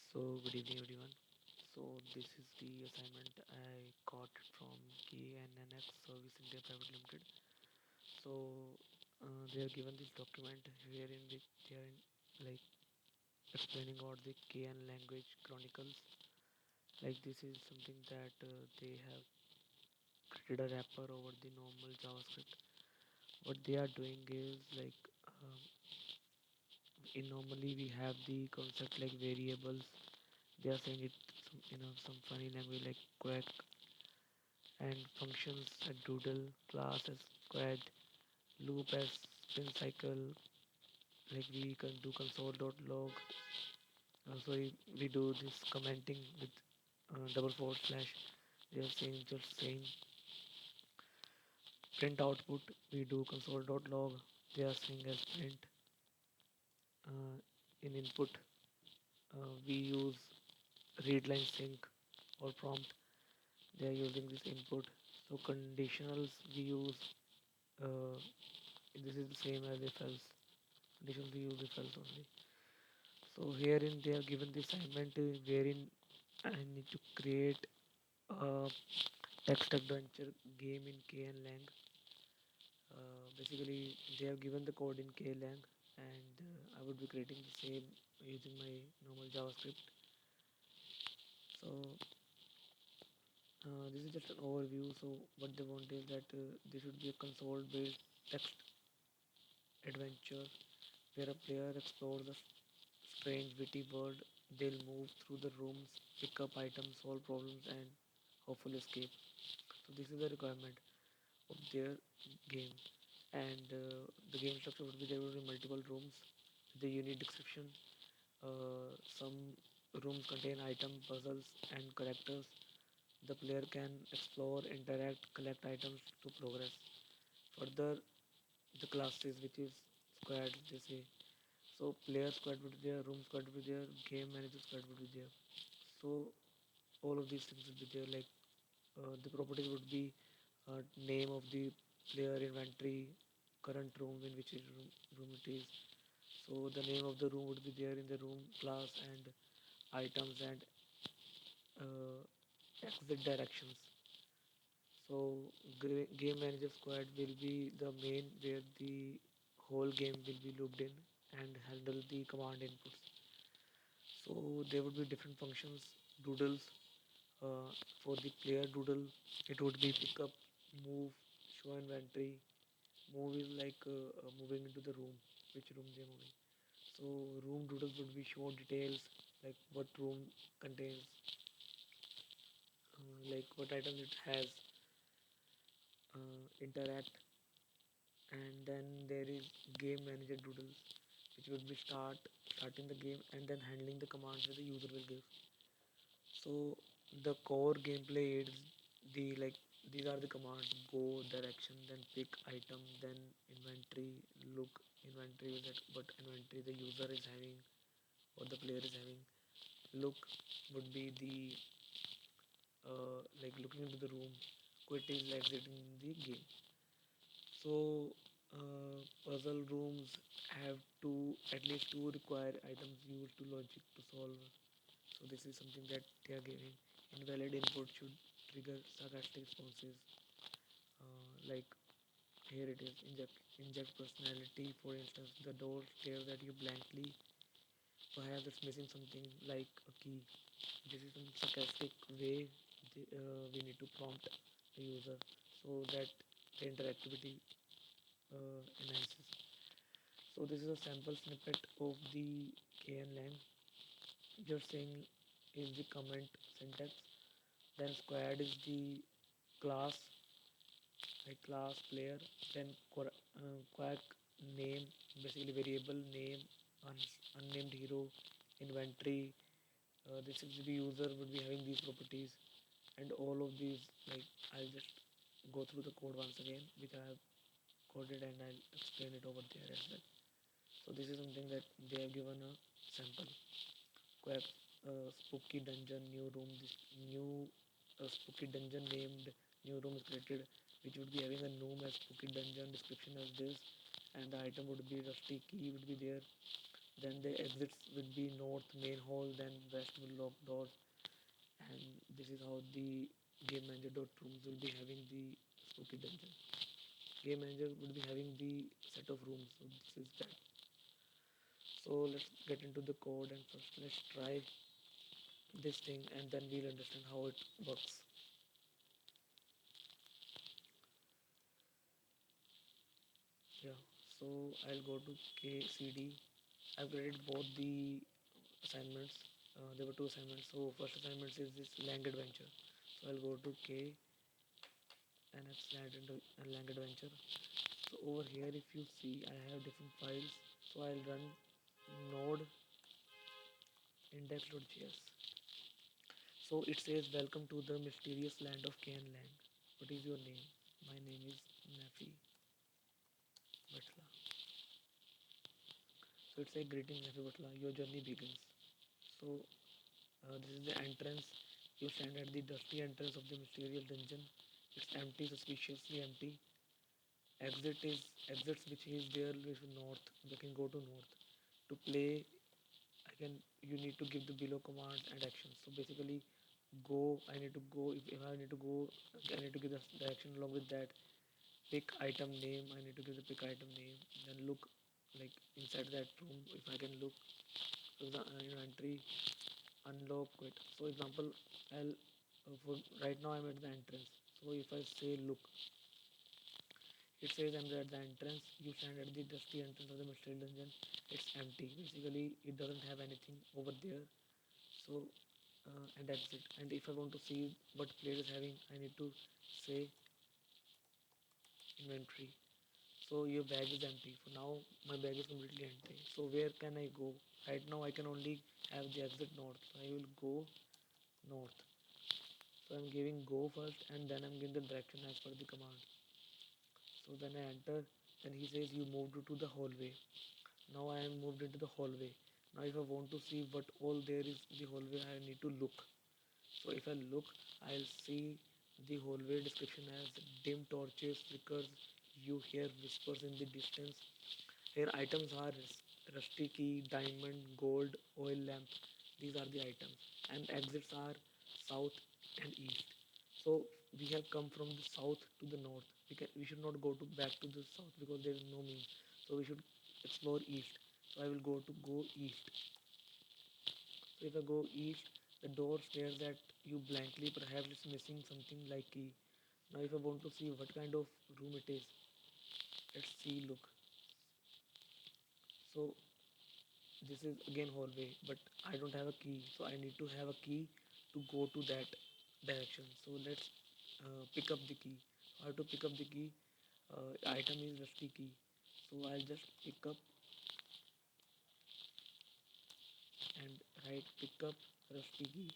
So good evening everyone. So this is the assignment I got from KNNX India Private Limited. So they are given this document wherein which they are like explaining about the KN language chronicles. Like this is something that they have created a wrapper over the normal JavaScript. What they are doing is like in normally we have the concept like variables. They are saying it some funny language like quack and functions as doodle, class as squad, loop as spin cycle, like we can do console.log. Also we do this commenting with double forward slash. They are saying just saying print output. We do console.log. They are saying as print in input. We use readline-sync or prompt. They are using this input. So conditionals we use. Uh, this is the same as if else. Conditions we use if else only. So herein they have given the assignment wherein I need to create a text adventure game in KN-Lang. Basically, they have given the code in KLang, and I would be creating the same using my normal JavaScript. So this is just an overview. So what they want is that this should be a console-based text adventure where a player explores a strange witty world. They'll move through the rooms, pick up items, solve problems, and hopefully escape. So this is the requirement of their game, and the game structure would be there will be multiple rooms with a unique description. Some rooms contain item puzzles and characters. The player can explore, interact, collect items to progress. Further, the classes, which is squad, they say. So player squad would be there, room squad would be there, game manager squad would be there. So all of these things would be there. Like the properties would be name of the player, inventory, current room in which room it is. So the name of the room would be there in the room class and items and exit directions. So game manager squad will be the main where the whole game will be looped in and handle the command inputs. So there would be different functions, doodles. For the player doodle, it would be pick up, move, show inventory. Move is like moving into the room, which room they're moving. So room doodles would be show details like what room contains, like what items it has, interact, and then there is game manager doodles, which would be starting the game and then handling the commands that the user will give. So the core gameplay is the like these are the commands: go, direction, then pick item, then inventory, look inventory that what inventory the user is having or the player is having. Look would be the like looking into the room. Quit is exiting the game. So puzzle rooms have at least two required items used to logic to solve. So this is something that they are giving. Invalid input should trigger sarcastic responses. Like here it is inject personality. For instance, the door stares at you blankly. Perhaps it's missing something like a key. This is some sarcastic way we need to prompt the user so that the interactivity enhances. So this is a sample snippet of the KN-Lang. Just saying is the comment syntax. Then squad is the class, like class player. Then quack name, basically variable name, unnamed hero, inventory. This is the user would be having these properties, and all of these like I'll just go through the code once again, which I have coded, and I'll explain it over there as well. So this is something that they have given a sample. Quack spooky dungeon new room. This new spooky dungeon named new room is created, which would be having a gnome as spooky dungeon description as this, and the item would be rusty key would be there. Then the exits will be north main hall, then west will lock doors, and this is how the game manager dot rooms will be having the spooky dungeon. Game manager will be having the set of rooms. So this is that. So let's get into the code and first let's try this thing and then we'll understand how it works. Yeah. So I'll go to KCD. I've graded both the assignments. There were two assignments. So first assignment is this Lang adventure. So I'll go to KNNX Lang adventure. So over here, if you see, I have different files. So I'll run node index.js. So it says, welcome to the mysterious land of KN-Lang. What is your name? My name is Nafi Batla. So it says, greeting Nafi Batla, your journey begins. So this is the entrance. You stand at the dusty entrance of the mysterious dungeon. It's empty, suspiciously empty. Exits which is there with north. You can go to north. To play, I can you need to give the below commands and actions. So basically, go. I need to go. If I need to go, I need to give the direction along with that. Pick item name. I need to give the pick item name. Then look like inside that room. If I can look, so the entry unlock quit. So example, I'll for right now I'm at the entrance. So if I say look, it says I'm at the entrance. You stand at the dusty entrance of the mystery dungeon. It's empty. Basically, it doesn't have anything over there. So and exit. And if I want to see what player is having, I need to say inventory. So your bag is empty. For now, my bag is completely empty. So where can I go? Right now, I can only have the exit north. So I will go north. So I'm giving go first, and then I'm giving the direction as per the command. So then I enter. Then he says you moved to the hallway. Now I am moved into the hallway. Now if I want to see what all there is in the hallway, I need to look. So if I look, I'll see the hallway description as dim torches, flickers, you hear whispers in the distance. Here items are rusty key, diamond, gold, oil lamp. These are the items. And exits are south and east. So we have come from the south to the north. We should not go to back to the south because there is no means. So we should explore east. So I will go east. So if I go east, the door stares at you blankly, perhaps it's missing something like key. Now if I want to see what kind of room it is, let's see look. So this is again hallway, but I don't have a key, so I need to have a key to go to that direction. So let's pick up the key. How to pick up the key? Item is rusty key. So I'll just pick up and write pick up rusty key.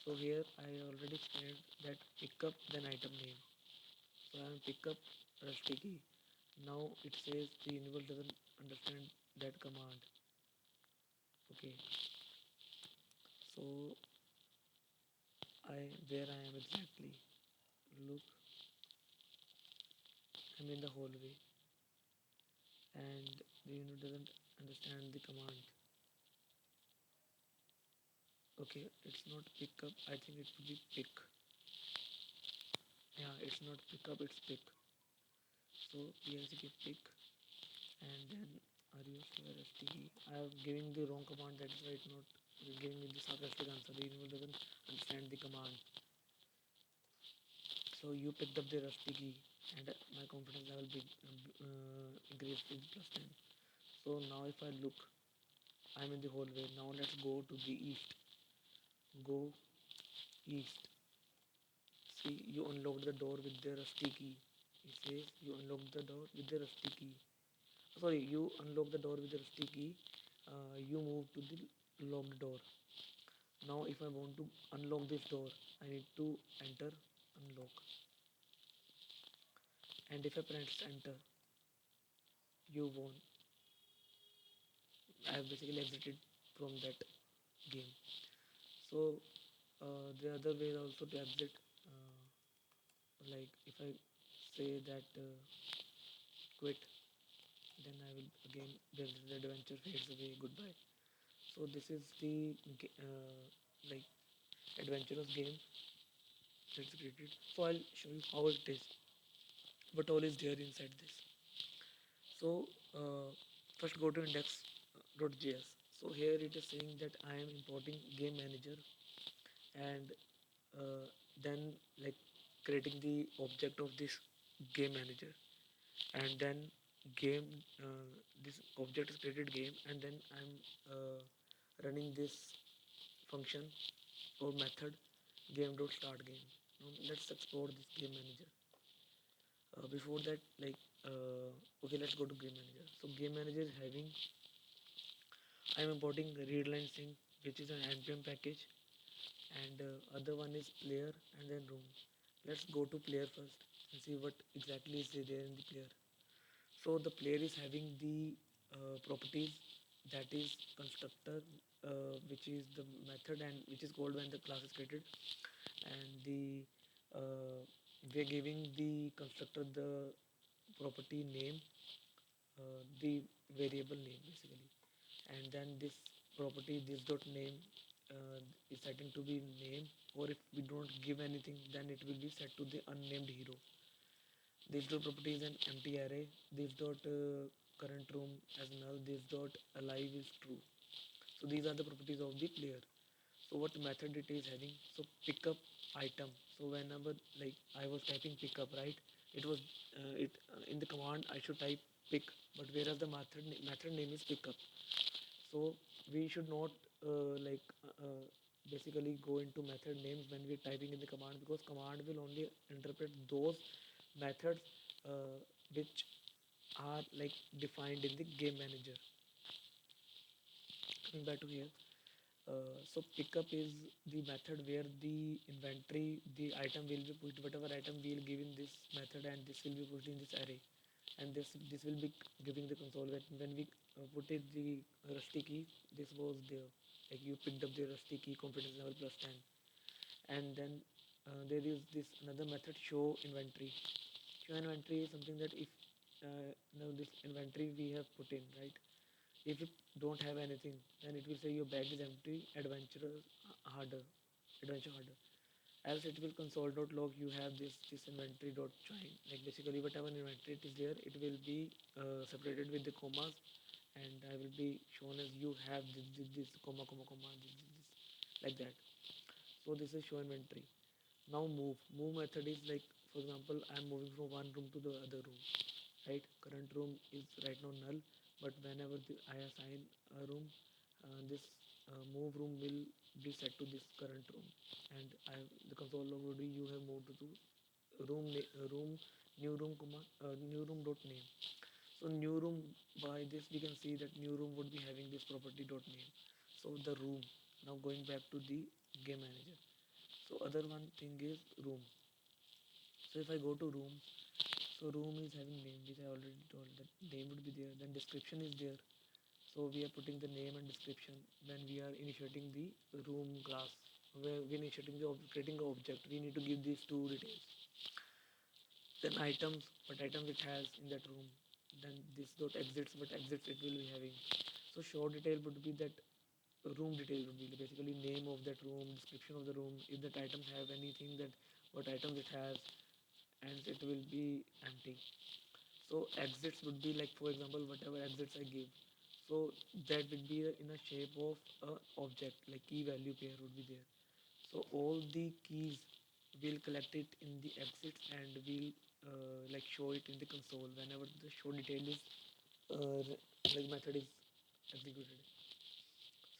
So here I already said that pick up then item name. So I will pick up rusty key. Now it says the universe doesn't understand that command. Okay, so where I am exactly. Look, I'm in the hallway and the universe doesn't understand the command. Okay, it's not pick up. I think it should be pick. Yeah, it's not pick up, it's pick. So PICK pick and then are you sure STE? I am giving the wrong command, that is why it's not giving me the sarcastic answer. The universe doesn't understand the command. So you picked up the rusty key and my confidence level increased with +10. So now if I look, I'm in the hallway. Now let's go to the east. Go east. See, you unlocked the door with the rusty key. It says you unlocked the door with the rusty key. Sorry, you unlock the door with the rusty key. You move to the locked door. Now if I want to unlock this door, I need to enter unlock. And if I press enter, you won. I have basically exited from that game. So the other way also to exit, like if I say that quit, then I will again the adventure fades away, goodbye. So this is the like adventurous game that's created. So I'll show you how it is, what all is there inside this. So first go to index.js. So here it is saying that I am importing game manager, and uh, then like creating the object of this game manager, and then game this object is created game, and then I'm running this function or method game.start game. Now let's explore this game manager. Before that, okay, let's go to game manager. So game manager is having, I'm importing readline-sync, which is an npm package, and other one is player and then room. Let's go to player first and see what exactly is there in the player. So the player is having the properties, that is constructor, which is the method and which is called when the class is created, and the we are giving the constructor the property name, the variable name basically, and then this property this dot name is setting to be name, or if we don't give anything then it will be set to the unnamed hero. This dot property is an empty array. This dot current room as null. This dot alive is true. So these are the properties of the player. So what method it is having? So pickup item. So whenever like I was typing pickup, right? It was it in the command I should type pick, but whereas the method name is pickup. So we should not basically go into method names when we're typing in the command, because command will only interpret those methods which are like defined in the game manager. Coming back to here, so pickup is the method where the inventory, the item will be pushed, whatever item we will give in this method, and this will be pushed in this array, and this will be giving the console that when we put it the rusty key, this was there, like you picked up the rusty key, confidence level plus 10, and then there is this another method show inventory. Show inventory is something that if now this inventory we have put in, right? If it don't have anything, then it will say your bag is empty, harder, adventure harder. Else it will console.log, you have this inventory dot join. Like basically whatever inventory it is there, it will be separated with the commas, and I will be shown as you have this comma comma comma this like that. So this is show inventory. Now move method is like, for example, I'm moving from one room to the other room, right? Current room is right now null, but whenever I assign a room, this move room will be set to this current room, and the console log would be you have moved to room new room comma new room dot name. So new room, by this we can see that new room would be having this property dot name. So the room, now going back to the game manager. So other one thing is room. So if I go to room, so room is having name, which I already told that name would be there. Then description is there. So we are putting the name and description when we are initiating the room class. Where we are initiating the creating the object, we need to give these two details. Then items, what items it has in that room. Then this dot exits, what exits it will be having. So show detail would be that room detail would be basically name of that room, description of the room. If that item have anything, that what items it has, and it will be empty. So exits would be like, for example, whatever exits I give. So that would be in a shape of a object, like key value pair would be there. So all the keys will collect it in the exits, and will like show it in the console whenever the show detail is like method is executed.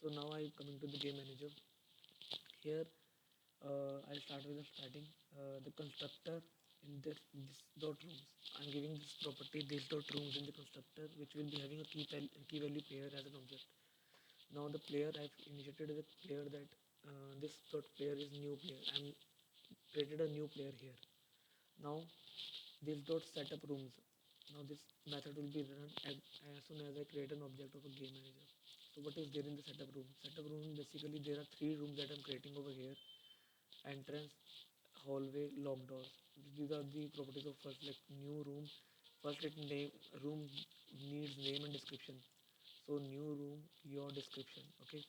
So now I coming to the game manager. Here I'll start with the starting. The constructor in this dot rooms. I'm giving this property this dot rooms in the constructor, which will be having a key value pair as an object. Now the player, I've initiated the player that this dot player is new player. I'm created a new player here. Now this dot setup rooms. Now this method will be run as soon as I create an object of a game manager. So what is there in the setup room? Setup room, basically there are three rooms that I'm creating over here: entrance, hallway, locked doors. These are the properties of first, like new room. First it name room needs name and description. So new room, your description. Okay.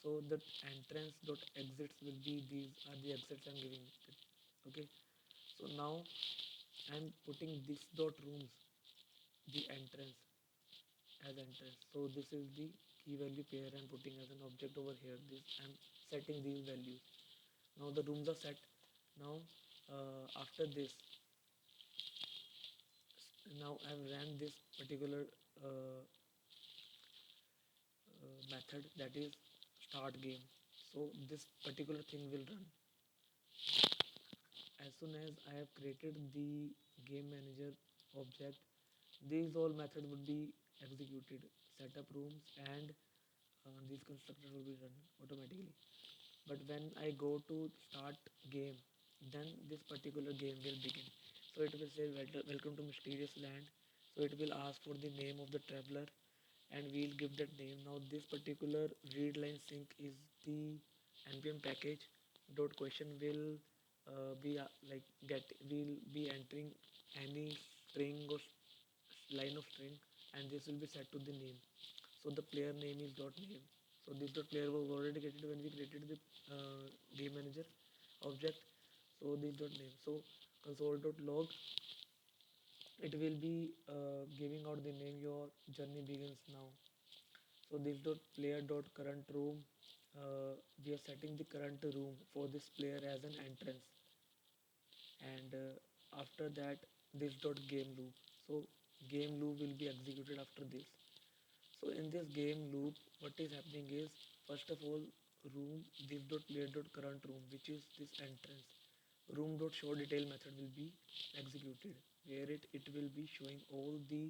So the entrance dot exits will be, these are the exits I'm giving it. Okay. So now I'm putting this dot rooms, the entrance, as entrance. So this is the key value pair I'm putting as an object over here. This I'm setting these values. Now the rooms are set. Now after this, now I've ran this particular method, that is start game. So this particular thing will run as soon as I have created the game manager object. These all methods would be executed, setup rooms, and these constructors will be run automatically. But when I go to start game, then this particular game will begin. So it will say welcome to mysterious land. So it will ask for the name of the traveler, and we'll give that name. Now this particular readline-sync is the npm package dot question will be like get will be entering any string or line of string, and this will be set to the name. So the player name is dot name. So this dot player was already created when we created the game manager object. So this dot name. So console dot log, it will be giving out the name, your journey begins now. So this dot player dot current room, we are setting the current room for this player as an entrance, and after that this dot game loop. So game loop will be executed after this. So in this game loop, what is happening is, first of all, room this dot player dot current room, which is this entrance. Room dot show detail method will be executed, where it will be showing all the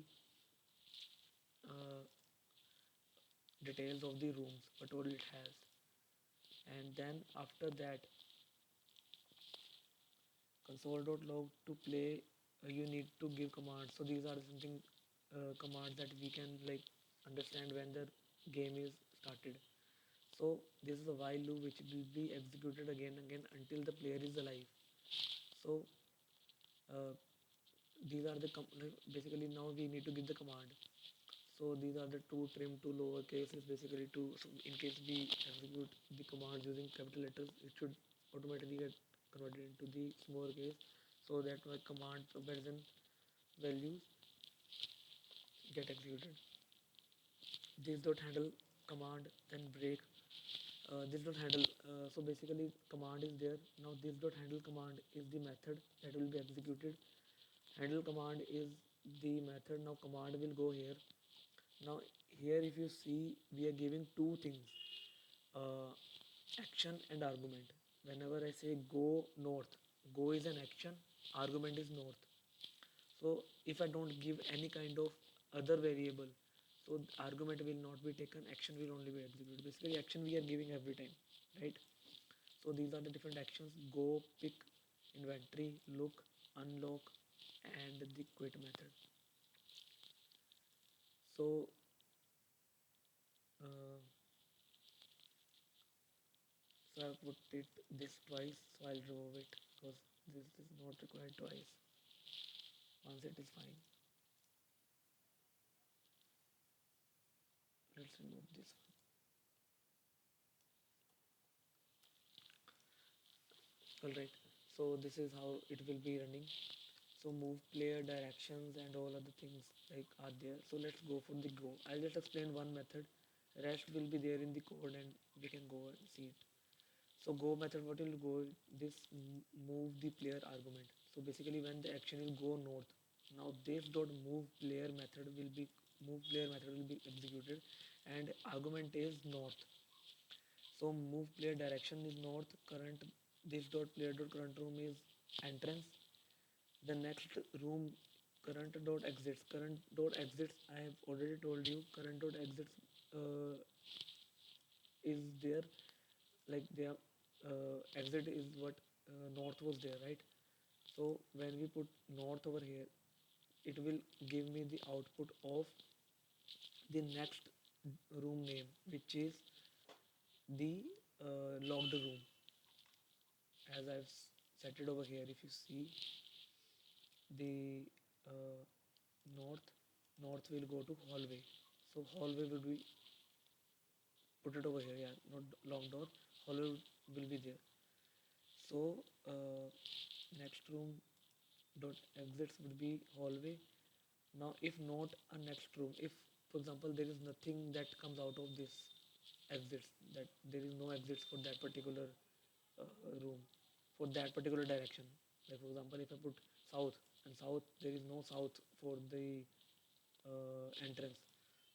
uh, details of the rooms, what all it has. And then after that, console.log to play, you need to give commands. So these are something commands that we can like understand when the game is started. So this is a while loop which will be executed again and again until the player is alive. So uh, these are the like, basically now we need to give the command. So these are the two trim to lower case is basically to, so in case we execute the command using capital letters, it should automatically get converted into the small case, so that my command comparison values get executed. This dot handle command, then break. This dot handle. So basically command is there. Now this dot handle command is the method that will be executed. Handle command is the method. Now command will go here. Now here if you see, we are giving two things, uh, action and argument. Whenever I say go north, go is an action, argument is north. So if I don't give any kind of other variable, so argument will not be taken, action will only be executed. Basically action we are giving every time, right? So these are the different actions: go, pick, inventory, look, unlock, and the quit method. So uh, so I put it this twice, so I'll remove it because this is not required twice. Once it is fine. Let's remove this one. Alright, so this is how it will be running. So move player directions and all other things like are there. So let's go for the go. I'll just explain one method. Rest will be there in the code and we can go and see it. So go method, what will go, this move the player argument. So basically when the action will go north, now this dot move player method will be, move player method will be executed, and argument is north. So move player direction is north, current this dot player dot current room is entrance. The next room, current dot exits. Current dot exits, I have already told you, current dot exits is there, like their exit is what north was there, right? So when we put north over here, it will give me the output of the next room name, which is the logged room, as I've set it over here. If you see the north, north will go to hallway. So hallway will be put it over here, yeah, not long door, hallway will be there. So next room dot exits would be hallway. Now if not a next room, if for example there is nothing that comes out of this exits, that there is no exits for that particular room, for that particular direction. Like for example, if I put south and south, there is no south for the entrance,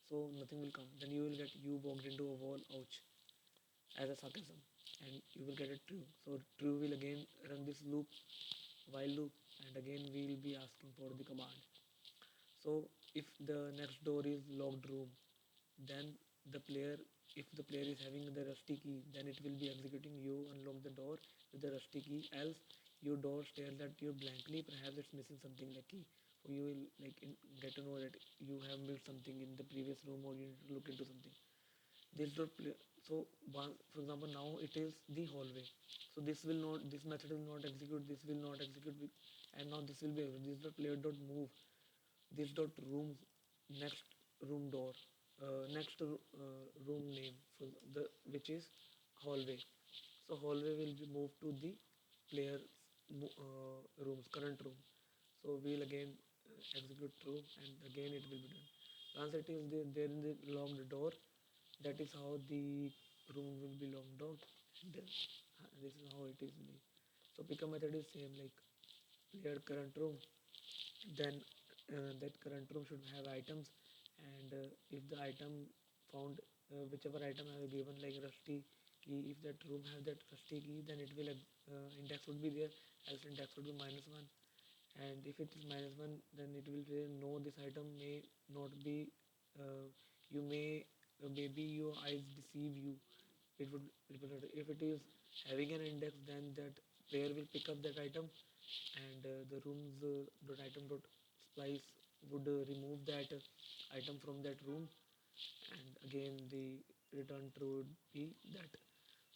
so nothing will come. Then you will get you walked into a wall, ouch, as a sarcasm, and you will get a true. So true will again run this loop, while loop, and again we will be asking for the command. So if the next door is locked room, then the player, if the player is having the rusty key, then it will be executing you unlock the door with the rusty key, else your door stares at you blankly, perhaps it's missing something like key. So you will like get to know that you have missed something in the previous room, or you need to look into something. This dot play, so one, for example, now it is the hallway, so this will not, this method will not execute, this will not execute and now this will be this dot player dot move this dot room next room door, next room name for the, which is hallway. So hallway will be moved to the player rooms, current room. So we'll again execute true, and again it will be done. Once it is there in the locked door, that is how the room will be locked out. And this is how it is made. So pickup method is same, like player current room, then that current room should have items, and if the item found, whichever item I have given like rusty key, if that room has that rusty key, then it will index would be there, else index would be -1. And if it is -1, then it will say no, this item may not be, uh, you may, maybe your eyes deceive you, it would, if it is having an index, then that player will pick up that item, and the rooms dot item dot splice would remove that item from that room, and again the return true would be that.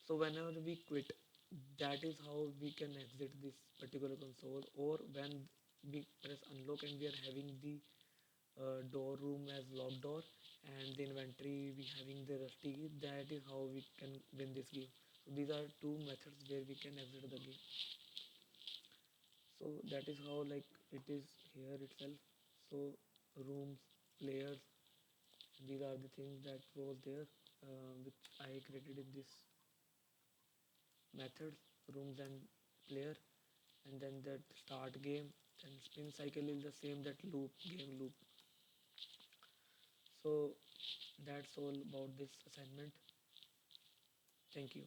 So whenever we quit, that is how we can exit this particular console, or when we press unlock and we are having the door room as locked door, and the inventory we having the rusty key, that is how we can win this game. So these are two methods where we can exit the game. So that is how like it is here itself. So rooms, players, these are the things that was there, which I created in this method, rooms and player, and then that start game, then spin cycle is the same, that loop, game loop. So that's all about this assignment. Thank you.